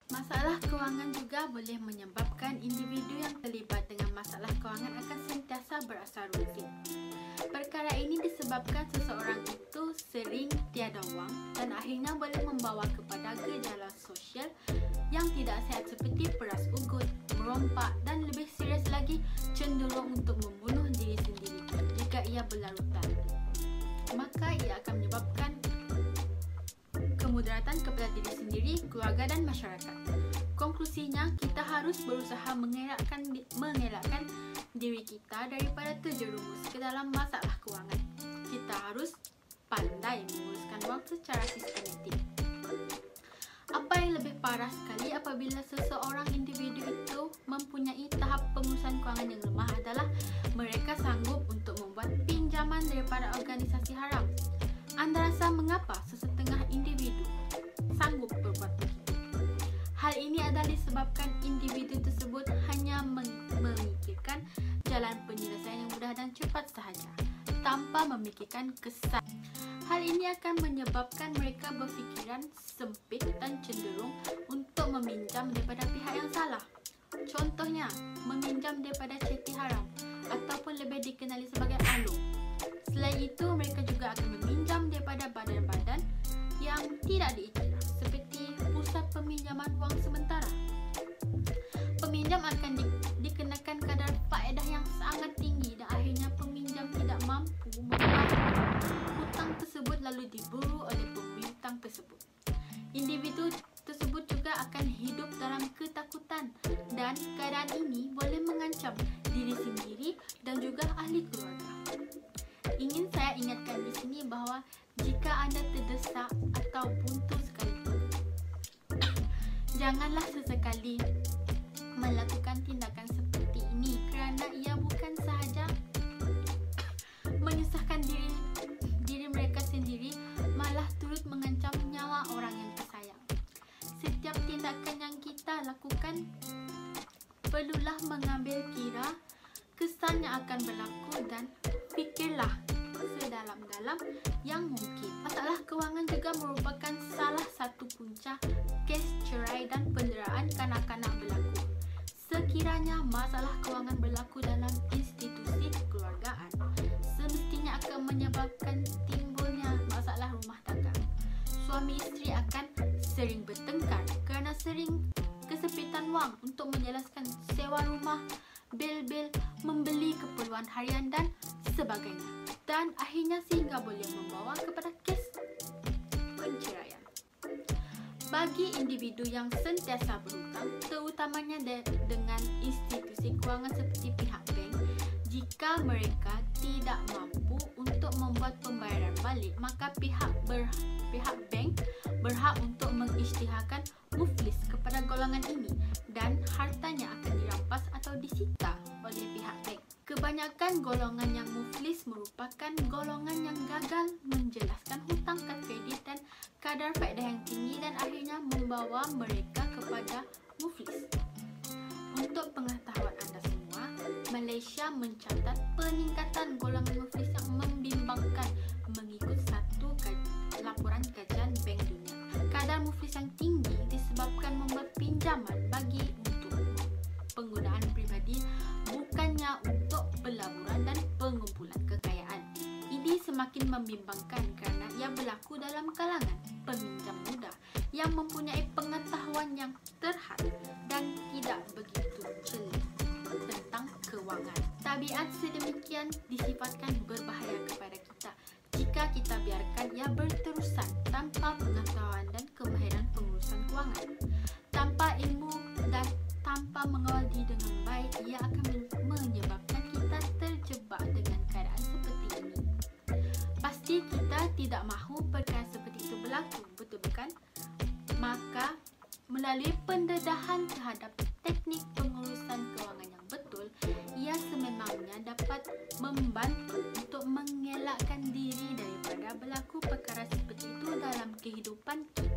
Masalah kewangan juga boleh menyebabkan individu yang terlibat dengan masalah kewangan akan sentiasa berasa rutin. Perkara ini disebabkan seseorang itu sering tiada wang dan akhirnya boleh membawa kepada gejala sosial yang tidak sehat seperti peras ugut, merompak dan lebih serius lagi cenderung untuk membunuh diri sendiri jika ia berlarutan. Maka ia akan menyebabkan kemudaratan kepada diri sendiri, keluarga dan masyarakat. Konklusinya, kita harus berusaha mengelakkan diri kita daripada terjerumus ke dalam masalah kewangan. Kita harus pandai menguruskan wang secara sistematik. Apa yang lebih parah sekali apabila seseorang individu itu mempunyai tahap pengurusan kewangan yang lemah adalah mereka sanggup untuk membuat pinjaman daripada organisasi haram. Anda rasa mengapa sesetengah individu sanggup berbuat begitu? Hal ini adalah disebabkan individu tersebut hanya memikirkan jalan penyelesaian yang mudah dan cepat sahaja, tanpa memikirkan kesan. Hal ini akan menyebabkan mereka berfikiran sempit dan cenderung untuk meminjam daripada pihak yang salah. Contohnya, meminjam daripada ceti haram ataupun lebih dikenali sebagai alung. Selain itu, mereka juga akan meminjam daripada badan-badan yang tidak diiktiraf seperti pusat peminjaman wang sementara. Peminjam akan dikenakan kadar faedah yang sangat tinggi dan akhirnya peminjam tidak mampu membayar hutang tersebut lalu diburu oleh pembintang tersebut. Individu tersebut juga akan hidup dalam ketakutan dan keadaan ini boleh mengancam diri sendiri dan juga ahli keluarga. Ingin saya ingatkan di sini bahawa jika anda terdesak atau buntu sekalipun, janganlah sesekali melakukan tindakan seperti ini kerana ia bukan sahaja menyusahkan diri mereka sendiri, malah turut mengancam nyawa orang yang tersayang. Setiap tindakan yang kita lakukan perlulah mengambil kira kesan yang akan berlaku dan fikirlah sedalam-dalam yang mungkin. Masalah kewangan juga merupakan salah satu punca kes cerai dan penderaan kanak-kanak berlaku. Sekiranya masalah kewangan berlaku dalam institusi kekeluargaan, semestinya akan menyebabkan timbulnya masalah rumah tangga. Suami isteri akan sering bertengkar kerana sering kesepitan wang untuk menjelaskan sewa rumah, bil-bil, membeli keperluan harian dan sebagainya, dan akhirnya sehingga boleh membawa kepada kes perceraian. Bagi individu yang sentiasa berhutang, terutamanya dengan institusi kewangan seperti pihak bank, jika mereka tidak mampu untuk membuat pembayaran balik, maka pihak bank berhak untuk mengisytiharkan muflis kepada golongan ini dan hartanya akan dirampas atau disita oleh pihak bank. Kebanyakan golongan yang muflis merupakan golongan yang gagal menjelaskan hutang kad kredit dan kadar faedah yang tinggi dan akhirnya membawa mereka kepada muflis. Untuk pengetahuan anda semua, Malaysia mencatat peningkatan golongan muflis yang membimbangkan mengikut satu laporan kajian Bank Dunia. Kadar muflis yang tinggi disebabkan membuat pinjaman bagi untuk penggunaan pribadi bukannya untuk pelaburan dan pengumpulan kekayaan. Ini semakin membimbangkan kerana ia berlaku dalam kalangan peminjam muda yang mempunyai pengetahuan yang terhad dan tidak begitu jeli tentang kewangan. Tabiat sedemikian disifatkan berbahaya kepada kita jika kita biarkan ia berterusan tanpa pengetahuan dan kemahiran pengurusan kewangan. Tanpa ilmu dan tanpa mengawal diri dengan baik, ia akan menyebabkan kita terjebak dengan keadaan seperti ini. Pasti kita tidak mahu perkara seperti itu berlaku, betul bukan? Maka, melalui pendedahan terhadap teknik pengurusan kewangan yang betul, ia sememangnya dapat membantu untuk mengelakkan diri daripada berlaku perkara seperti itu dalam kehidupan kita.